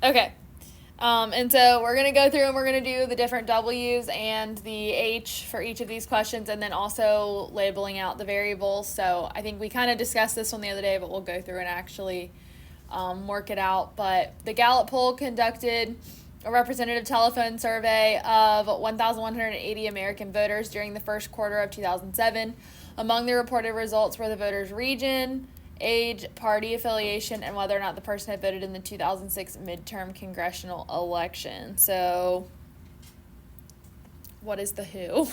Okay. And so we're going to go through and we're going to do the different W's and the H for each of these questions and then also labeling out the variables. So I think we kind of discussed this one the other day, but we'll go through and actually work it out. But the Gallup poll conducted a representative telephone survey of 1,180 American voters during the first quarter of 2007. Among the reported results were the voters' region, age, party affiliation, and whether or not the person had voted in the 2006 midterm congressional election. So, what is the who?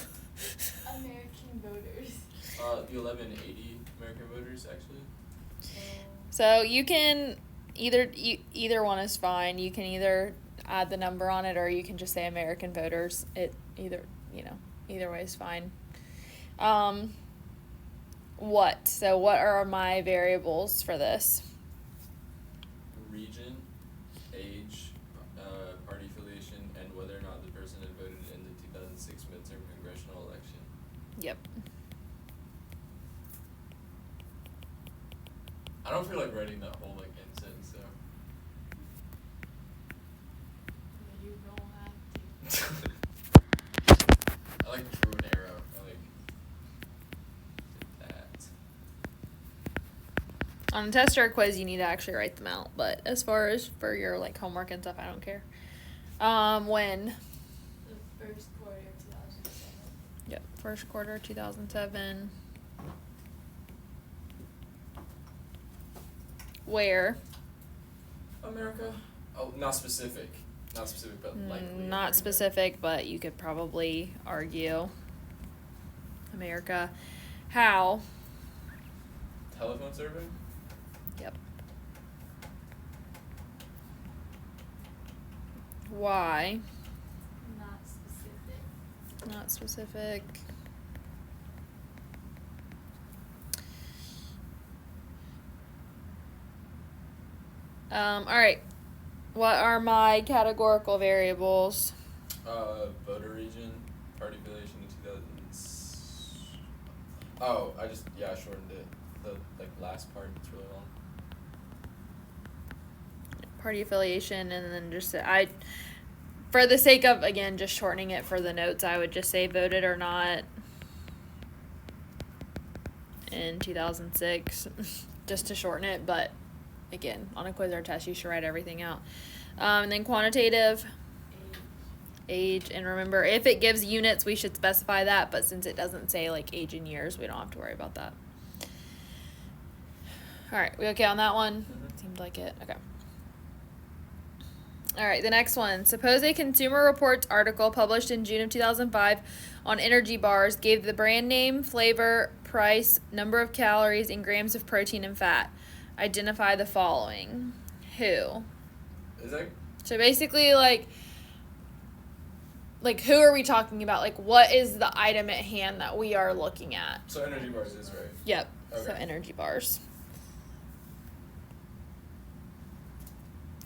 American voters. The 1180 American voters, actually. So you can either one is fine. You can either add the number on it or you can just say American voters. Either way is fine. So what are my variables for this? Region, age, party affiliation, and whether or not the person had voted in the 2006 midterm congressional election. Yep. I don't feel like writing that whole end sentence though. You don't have to. I like drew an arrow. I like did that. On a test or a quiz, you need to actually write them out. But as far as for your homework and stuff, I don't care. When? The first quarter of 2007. Yep, first quarter 2007. Where? America. Oh, not specific, but likely. Not America. specific, but you could probably argue. America. How? Telephone survey. Yep. Why? Not specific. Not specific. All right. What are my categorical variables? Voter region, party affiliation in 2000. Oh, I shortened it. The last part, it's really long. Party affiliation, and then just for the sake of again just shortening it for the notes, I would just say voted or not in 2006, just to shorten it. But again, on a quiz or test, you should write everything out. And then quantitative, age, and remember, if it gives units, we should specify that, but since it doesn't say age in years, we don't have to worry about that. All right, we okay on that one? Mm-hmm. Seemed like it. Okay. All right, the next one. Suppose a Consumer Reports article published in June of 2005 on energy bars gave the brand name, flavor, price, number of calories, and grams of protein and fat. Identify the following. Who? Is that? So basically, who are we talking about? What is the item at hand that we are looking at? So energy bars is right. Yep. Okay. So energy bars.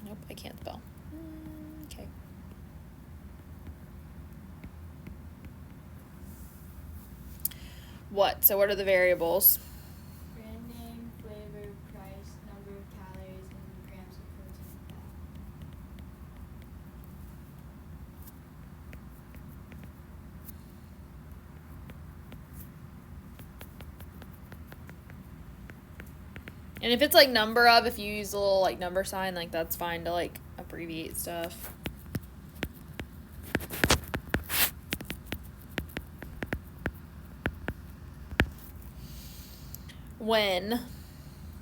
Nope, I can't spell. Okay. What? So what are the variables? Brand name, flavor, price, number of calories, and grams of protein and fat. And if it's number of, if you use a little number sign, that's fine to abbreviate stuff. When?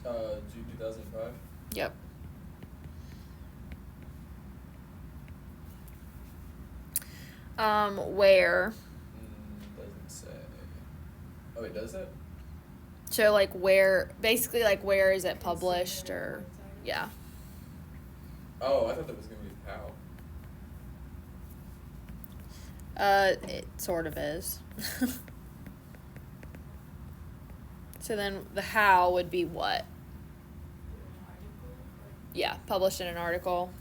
June 2005. Yep. Where? Doesn't say. Oh, it does that? So where, basically where is it published or, yeah. Oh, I thought that was gonna be how. It sort of is. So then the how would be what? An article. Yeah, published in an article.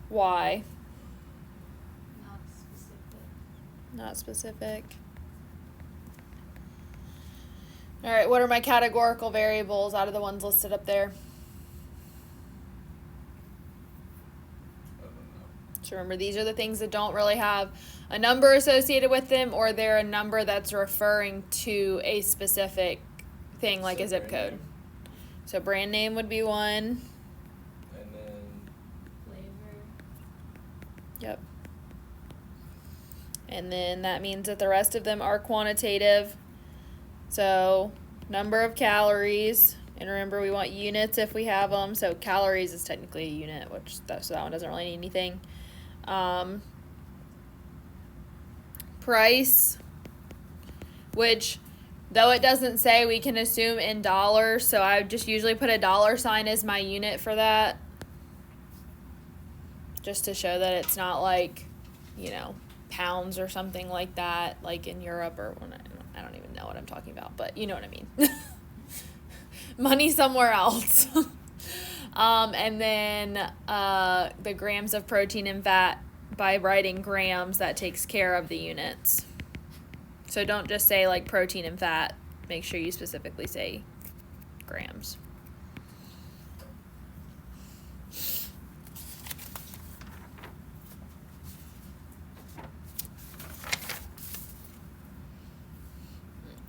Why? Not specific. Not specific. All right, what are my categorical variables out of the ones listed up there? I don't know. So remember, these are the things that don't really have a number associated with them, or they're a number that's referring to a specific thing, like So a zip brand code. name, So brand name would be one. and then Flavor. Yep. And then that means that the rest of them are quantitative. So number of calories. And remember, we want units if we have them. So calories is technically a unit, so that one doesn't really need anything. Price, which though it doesn't say, we can assume in dollars. So I would just usually put a $sign as my unit for that. Just to show that it's not like, pounds or something like that, like in Europe or I don't even know what I'm talking about, but you know what I mean. Money somewhere else. And then the grams of protein and fat, by writing grams, that takes care of the units. So don't just say like protein and fat. Make sure you specifically say grams.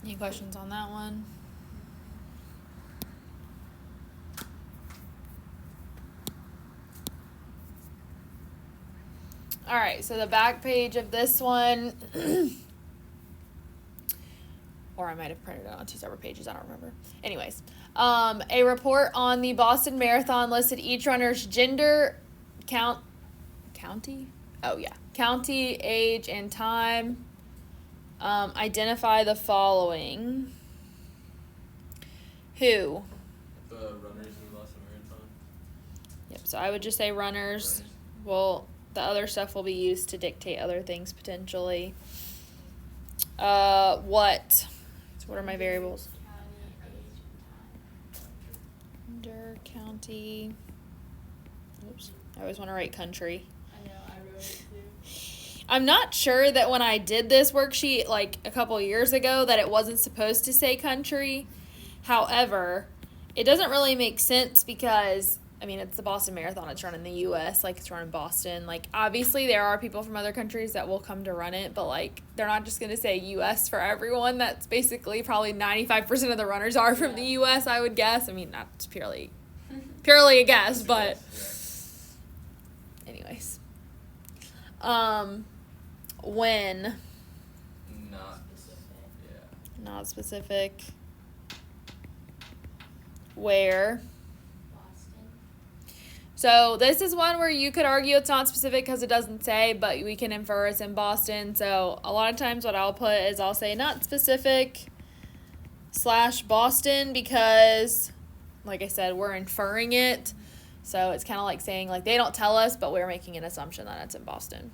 Any questions on that one? All right, so the back page of this one, or I might have printed it on 2 separate pages, I don't remember. Anyways, a report on the Boston Marathon listed each runner's gender, county, age, and time. Identify the following. Who? the runners in the Boston Marathon. Yep, so I would just say runners. Well, the other stuff will be used to dictate other things potentially. What? So what are my variables? County, age, and time. Gender, county. Oops. I always want to write country. I know, I wrote it too. I'm not sure that when I did this worksheet like a couple years ago that it wasn't supposed to say country. However, it doesn't really make sense because, it's the Boston Marathon. It's run in the U.S. Like, it's run in Boston. Like, obviously, there are people from other countries that will come to run it, but, like, they're not just going to say U.S. for everyone. That's basically probably 95% of the runners are from the U.S., I would guess. Not purely a guess, but anyways. When? Not Specific. yeah. Not specific. Where? Boston. So this is one where you could argue it's not specific because it doesn't say, but we can infer it's in Boston. So a lot of times what I'll put is I'll say not specific / Boston because, like I said, we're inferring it. So it's kind of like saying, like, they don't tell us, but we're making an assumption that it's in Boston.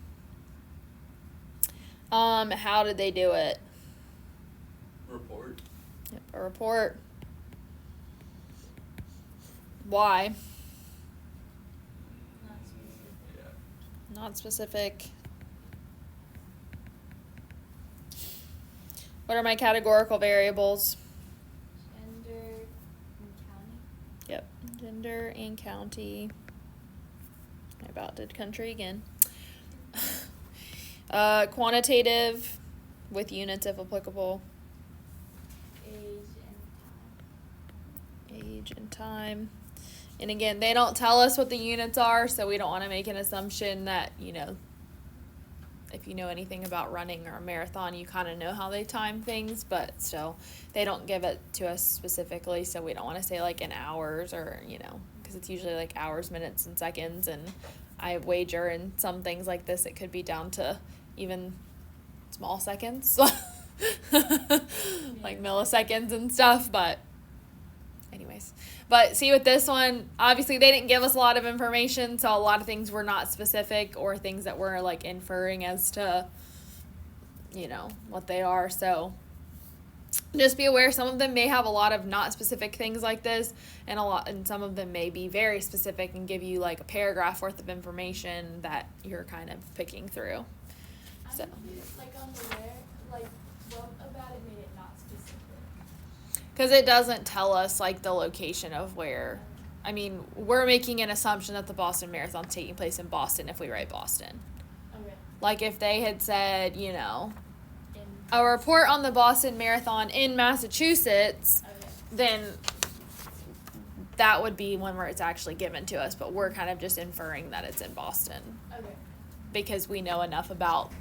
How did they do it? Report. Yep, a report. Why? Not specific. Yeah. Not specific. What are my categorical variables? Gender and county. Yep, gender and county. I about did country again. Quantitative with units if applicable. Age and time. And again, they don't tell us what the units are, so we don't want to make an assumption that, if you know anything about running or a marathon, you kind of know how they time things, but still, they don't give it to us specifically, so we don't want to say like in hours or, because it's usually like hours, minutes, and seconds, and I wager in some things like this, it could be down to even small seconds, like milliseconds and stuff, but anyways. But see, with this one, obviously they didn't give us a lot of information, so a lot of things were not specific or things that we're like inferring as to, what they are. So just be aware, some of them may have a lot of not specific things like this, and some of them may be very specific and give you like a paragraph worth of information that you're kind of picking through. So. confused, like on the where, like what about it made it not specific? Because it doesn't tell us like the location of where. I mean, we're making an assumption that the Boston Marathon's taking place in Boston if we write Boston. Okay. Like if they had said, In a report on the Boston Marathon in Massachusetts, okay. then that would be one where it's actually given to us. But we're kind of just inferring that it's in Boston Okay. because we know enough about.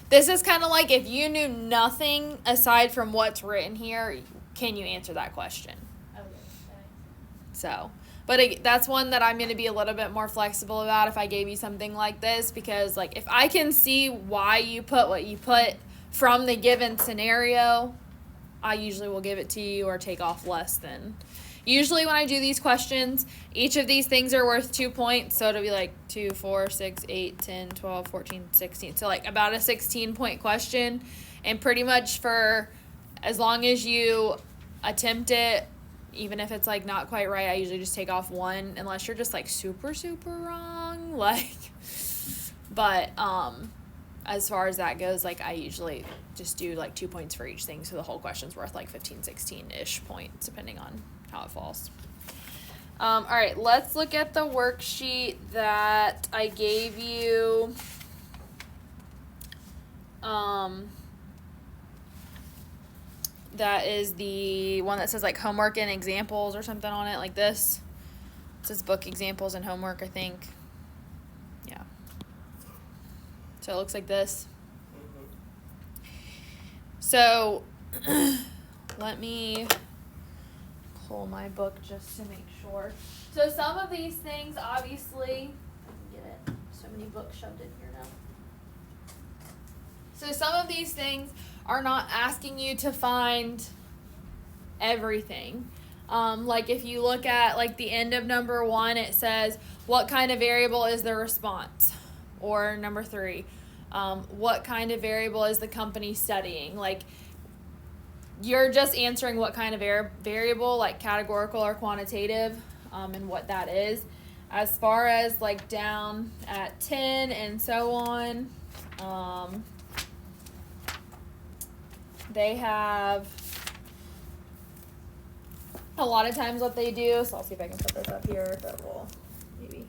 This is kind of like if you knew nothing aside from what's written here, can you answer that question? Okay. That makes sense. So, but that's one that I'm going to be a little bit more flexible about if I gave you something like this, because like if I can see why you put what you put from the given scenario, I usually will give it to you or take off less than. Usually when I do these questions, each of these things are worth 2 points. So it'll be like 2, 4, 6, 8, 10, 12, 14, 16. So like about a 16-point question. And pretty much for as long as you attempt it, even if it's like not quite right, I usually just take off 1 unless you're just like super, super wrong. Like, but as far as that goes, like I usually just do like 2 points for each thing. So the whole question's worth like 15, 16-ish points depending on how it falls. All right, let's look at the worksheet that I gave you. That is the one that says like homework and examples or something on it, like this. It says book examples and homework, I think. Yeah. So it looks like this. So let me pull my book just to make sure. So some of these things, obviously, I can get it. So many books shoved in here now. So some of these things are not asking you to find everything. Like if you look at like the end of number 1, it says, what kind of variable is the response? Or number 3, what kind of variable is the company studying? Like you're just answering what kind of variable, like categorical or quantitative, and what that is. As far as like down at 10 and so on, they have a lot of times what they do, so I'll see if I can put this up here, that will maybe.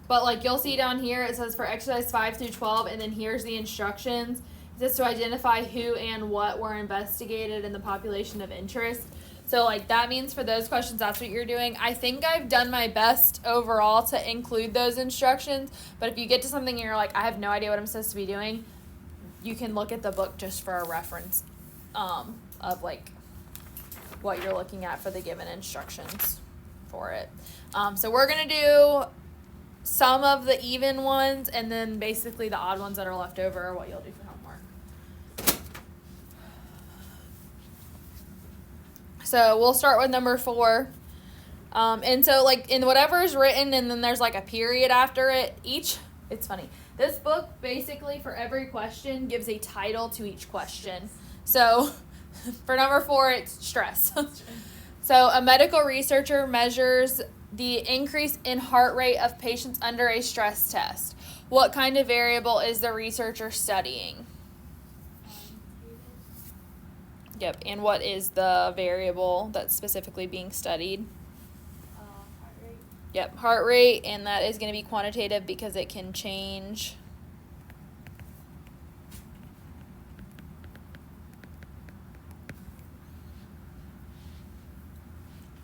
But like you'll see down here, it says for exercise 5 through 12, and then here's the instructions. It says to identify who and what were investigated in the population of interest. So like that means for those questions, that's what you're doing. I think I've done my best overall to include those instructions, but if you get to something and you're like, I have no idea what I'm supposed to be doing, you can look at the book just for a reference of like what you're looking at for the given instructions for it. So we're going to do some of the even ones, and then basically the odd ones that are left over are what you'll do for homework. So we'll start with number 4. And so like in whatever is written and then there's like a period after it, it's funny. This book basically for every question gives a title to each question. So for number 4, it's stress. So a medical researcher measures the increase in heart rate of patients under a stress test. What kind of variable is the researcher studying? Yep, and what is the variable that's specifically being studied? Heart rate. Yep, heart rate, and that is going to be quantitative because it can change.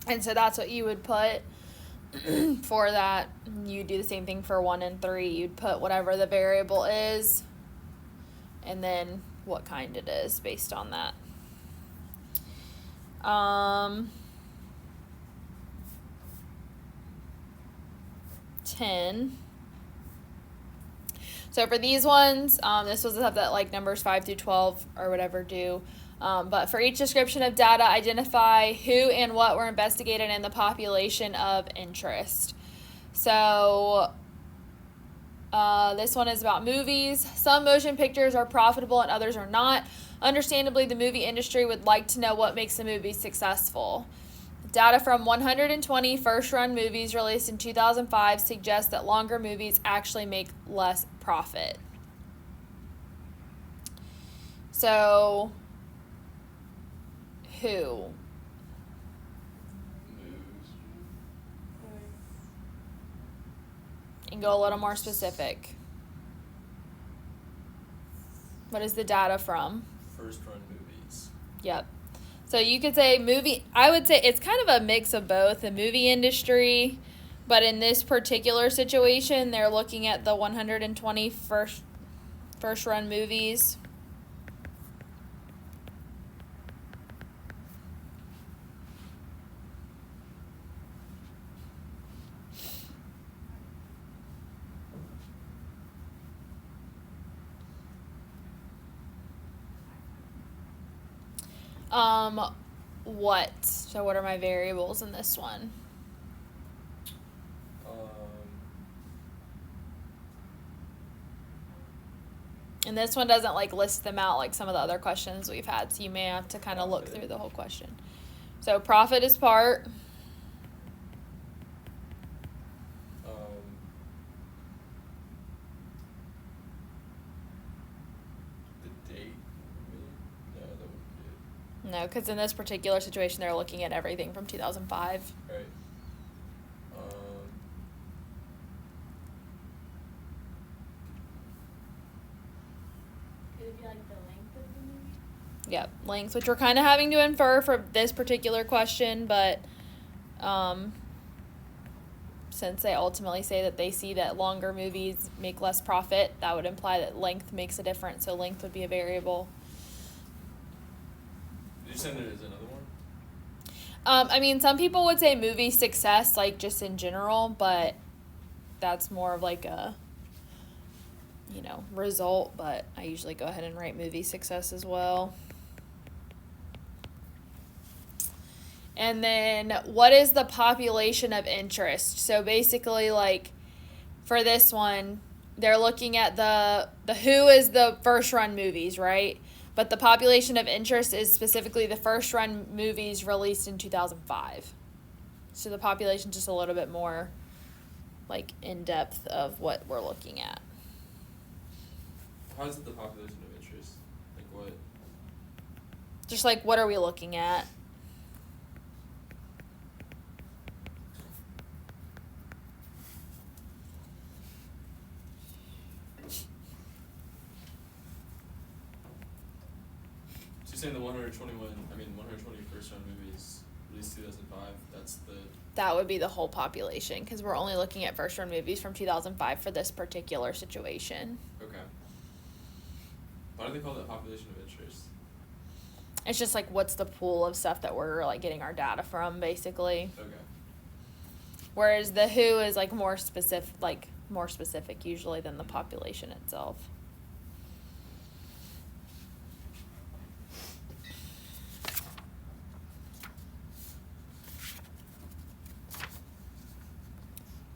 And so that's what you would put for that. You do the same thing for 1 and 3. You'd put whatever the variable is and then what kind it is based on that. 10. So for these ones, this was the stuff that like numbers 5 through 12 or whatever do. But for each description of data, identify who and what were investigated in the population of interest. So this one is about movies. Some motion pictures are profitable and others are not. Understandably, the movie industry would like to know what makes a movie successful. Data from 120 first-run movies released in 2005 suggests that longer movies actually make less profit. So, who? Moves. And go a little more specific. What is the data from? First run movies. Yep. So you could say movie, I would say it's kind of a mix of both, the movie industry, but in this particular situation, they're looking at the 120 first run movies. What? So what are my variables in this one? And this one doesn't like list them out like some of the other questions we've had, so you may have to kind of look through the whole question. So profit is part. The date. No, that wouldn't be it. No, because in this particular situation, they're looking at everything from 2005. Right. Could it be like the length of the movie? Yep, length, which we're kind of having to infer for this particular question, but since they ultimately say that they see that longer movies make less profit, that would imply that length makes a difference, so length would be a variable. Did you say there is another one? I mean, some people would say movie success, like just in general, but that's more of like a, result, but I usually go ahead and write movie success as well. And then what is the population of interest? So basically, like, for this one, they're looking at the who is the first run movies, right? But the population of interest is specifically the first run movies released in 2005. So the population just a little bit more like in depth of what we're looking at. How is it the population of interest? Like what? Just like what are we looking at? So you're saying the 120 first run movies released 2005, That would be the whole population, because we're only looking at first run movies from 2005 for this particular situation. Okay. Why do they call that population of interest? It's just like what's the pool of stuff that we're like getting our data from, basically. Okay. Whereas the who is like more specific usually than the population itself.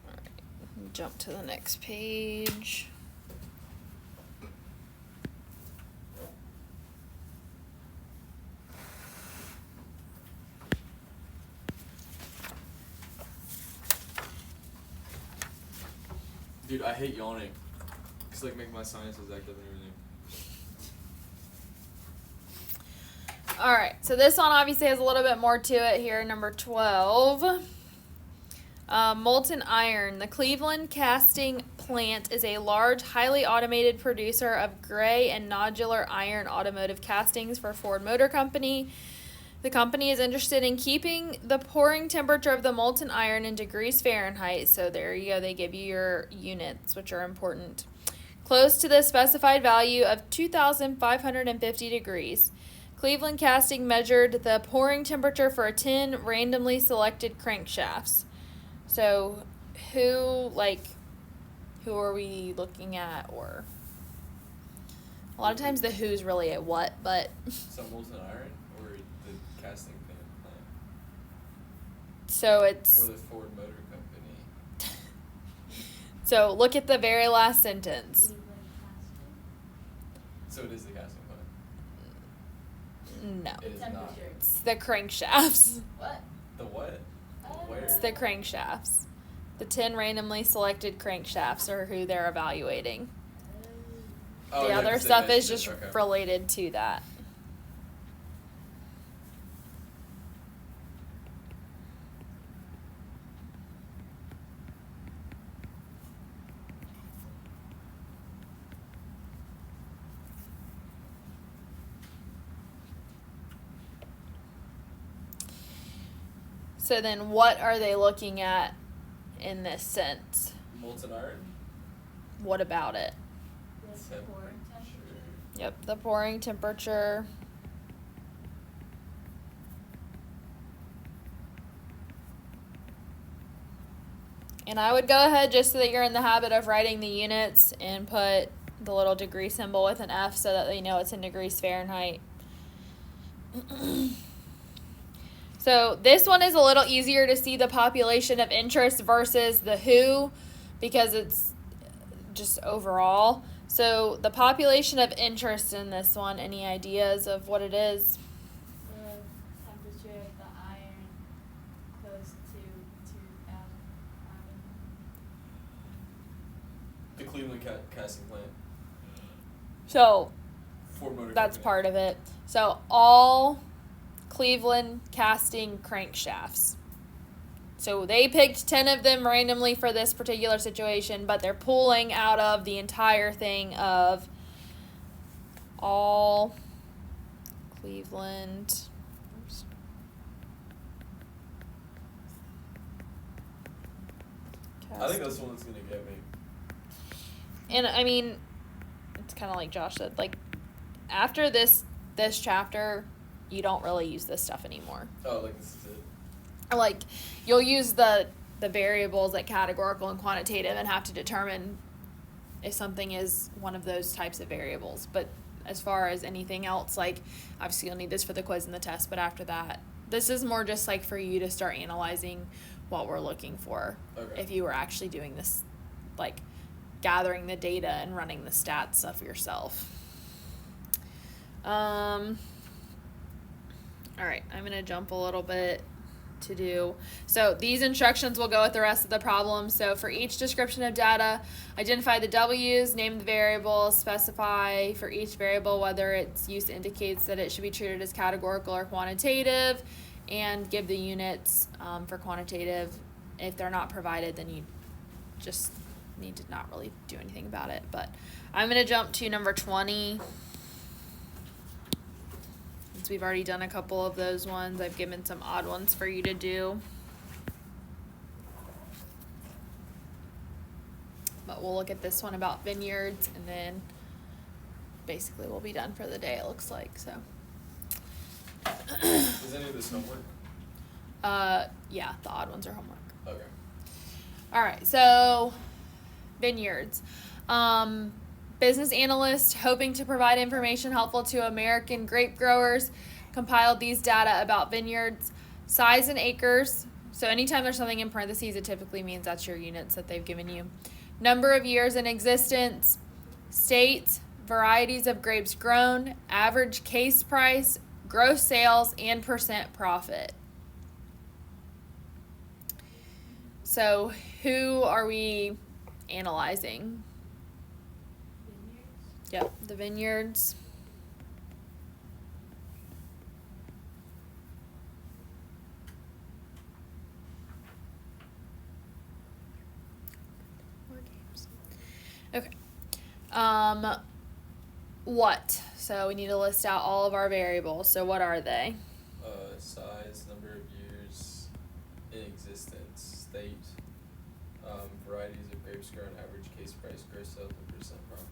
All right, jump to the next page. Dude, I hate yawning. It's like making my sinuses act up and everything. All right, so this one obviously has a little bit more to it here. Number 12. Molten Iron. The Cleveland Casting Plant is a large, highly automated producer of gray and nodular iron automotive castings for Ford Motor Company. The company is interested in keeping the pouring temperature of the molten iron in degrees Fahrenheit. So there you go. They give you your units, which are important. Close to the specified value of 2,550 degrees. Cleveland Casting measured the pouring temperature for 10 randomly selected crankshafts. So who are we looking at? Or a lot of times the who's really a what, but Some molten iron or the casting plant? so Or it's the Ford Motor Company? so look at the very last sentence. Cleveland casting. So it is the casting plant? No. It is not. Temperature. It's the crankshafts. What? The what? Where? It's the crankshafts. The 10 randomly selected crankshafts are who they're evaluating. Oh, The yeah, other 'cause they stuff is mentioned just it. Okay. related to that. So then what are they looking at in this sense? Molten iron. What about it? The pouring temperature. Yep, the pouring temperature. And I would go ahead, just so that you're in the habit of writing the units, and put the little degree symbol with an F so that they know it's in degrees Fahrenheit. So this one is a little easier to see the population of interest versus the WHO, because it's just overall. So the population of interest in this one, any ideas of what it is? The temperature of the iron close to 2,000 The Cleveland casting plant. So Ford Motor that's Company. part of it. So all Cleveland casting crankshafts. So they picked 10 of them randomly for this particular situation, but they're pulling out of the entire thing of all Cleveland. Oops. I think that's the one that's gonna get me. And I mean, it's kind of like Josh said, like after this chapter, you don't really use this stuff anymore. Oh, like this is it. Like you'll use the variables like categorical and quantitative and have to determine if something is one of those types of variables. But as far as anything else, like obviously you'll need this for the quiz and the test, but after that, this is more just like for you to start analyzing what we're looking for. Okay. If you were actually doing this, like gathering the data and running the stats stuff yourself. All right, I'm gonna jump a little bit to do. So these instructions will go with the rest of the problem. So for each description of data, identify the W's, name the variables, specify for each variable whether its use indicates that it should be treated as categorical or quantitative, and give the units for quantitative. If they're not provided, then you just need to not really do anything about it. But I'm going to jump to number 20. Since we've already done a couple of those ones, I've given some odd ones for you to do. But we'll look at this one about vineyards, and then basically we'll be done for the day, it looks like. So Is any of this homework? yeah, the odd ones are homework. Okay. All right, so vineyards. Business analysts hoping to provide information helpful to American grape growers compiled these data about vineyards. Size in acres. So anytime there's something in parentheses, it typically means that's your units that they've given you. Number of years in existence. State, varieties of grapes grown, average case price, gross sales, and percent profit. So who are we analyzing? vineyards. Yep, the vineyards. More games. Okay. What? So we need to list out all of our variables. So what are they? Size, number of years in existence, state, varieties of grapes grown, average case price, gross sales, and percent profit.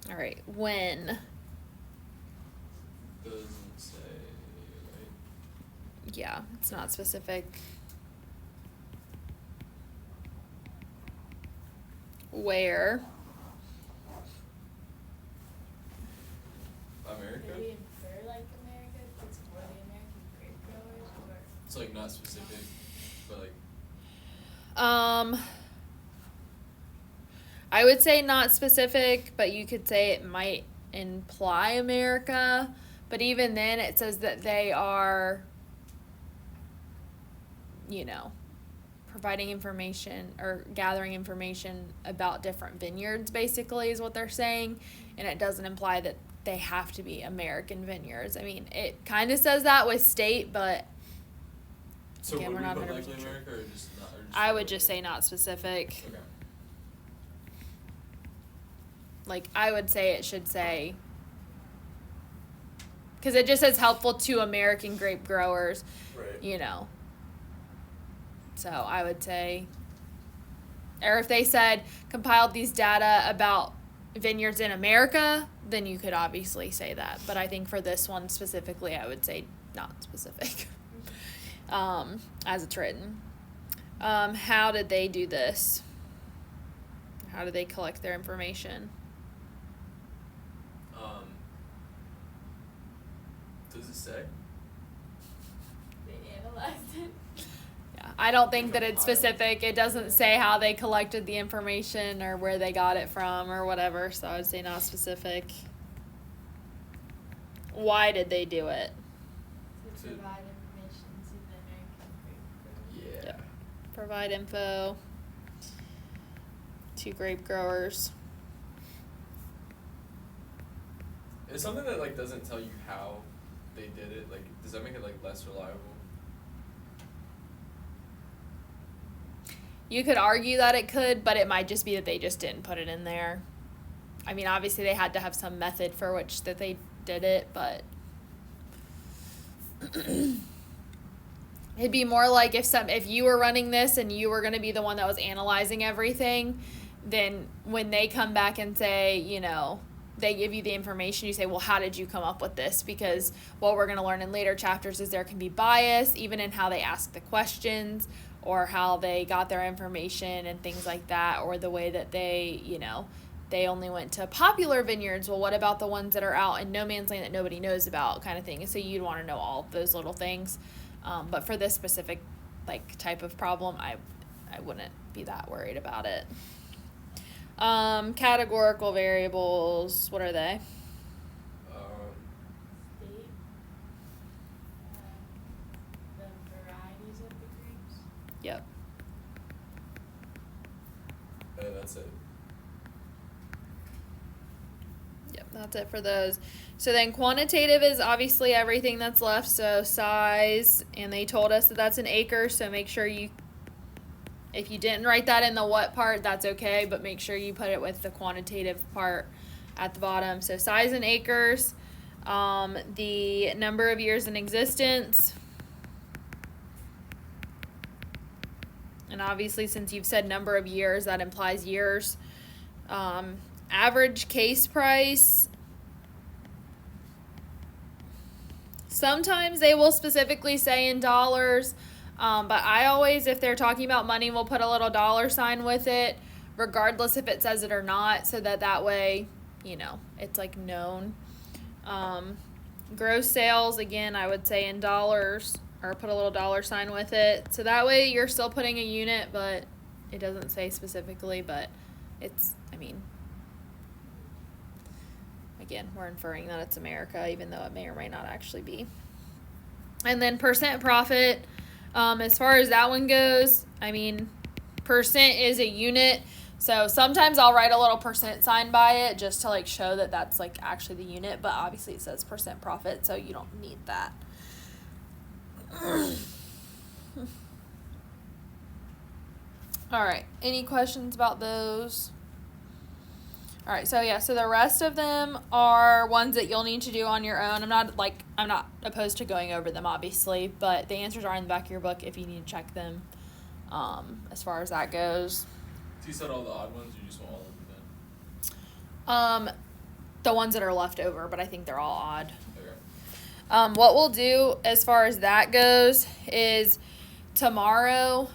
All right, when? Doesn't say, right? Yeah, it's not specific. Where? America? Did we infer like America? It's for the American grape growers, or It's like not specific, but like, I would say not specific, but you could say it might imply America. But even then, it says that they are, providing information or gathering information about different vineyards, basically, is what they're saying. And it doesn't imply that they have to be American vineyards. I mean, it kind of says that with state, but so Again, would we're we not put 100% likely sure. America or just not? Or just I would just say not specific. Okay. Like, I would say it should say, because it just says helpful to American grape growers, Right. So I would say, or if they said compiled these data about vineyards in America, then you could obviously say that. But I think for this one specifically, I would say not specific, as it's written. How did they do this? How did they collect their information? Does it say? they analyzed it? Yeah, I don't think that it's specific. It doesn't say how they collected the information or where they got it from or whatever, so I would say not specific. Why did they do it? To To- provide information to the American grape growers. Yeah. Provide info to grape growers. It's something that like doesn't tell you how they did it. Like, does that make it like less reliable? You could argue that it could, but it might just be that they just didn't put it in there. I mean, obviously they had to have some method for which that they did it, but it'd be more like if you were running this and you were going to be the one that was analyzing everything, then when they come back and say, they give you the information, you say, well, how did you come up with this? Because what we're going to learn in later chapters is there can be bias even in how they ask the questions or how they got their information and things like that, or the way that they, they only went to popular vineyards. Well, what about the ones that are out in no man's land that nobody knows about, kind of thing? And so you'd want to know all of those little things. But for this specific type of problem, I wouldn't be that worried about it. Categorical variables, what are they? State. The varieties of the grapes. Yep. That's it. Yep, that's it for those. So then quantitative is obviously everything that's left, so size, and they told us that that's an acre, so make sure if you didn't write that in the what part, that's okay, but make sure you put it with the quantitative part at the bottom. So size in acres, the number of years in existence, and obviously since you've said number of years, that implies years. Average case price. Sometimes they will specifically say in dollars, but I always, if they're talking about money, will put a little dollar sign with it, regardless if it says it or not, so that way, it's like known. Gross sales, again, I would say in dollars, or put a little dollar sign with it, so that way you're still putting a unit, but it doesn't say specifically, but again, we're inferring that it's America, even though it may or may not actually be. And then percent profit, as far as that one goes, percent is a unit. So sometimes I'll write a little percent sign by it just to show that that's actually the unit, but obviously it says percent profit, so you don't need that. All right, any questions about those? All right, so the rest of them are ones that you'll need to do on your own. I'm not opposed to going over them, obviously, but the answers are in the back of your book if you need to check them, as far as that goes. So you said all the odd ones, or you just want all of them then? The ones that are left over, but I think they're all odd. Okay. What we'll do as far as that goes is tomorrow,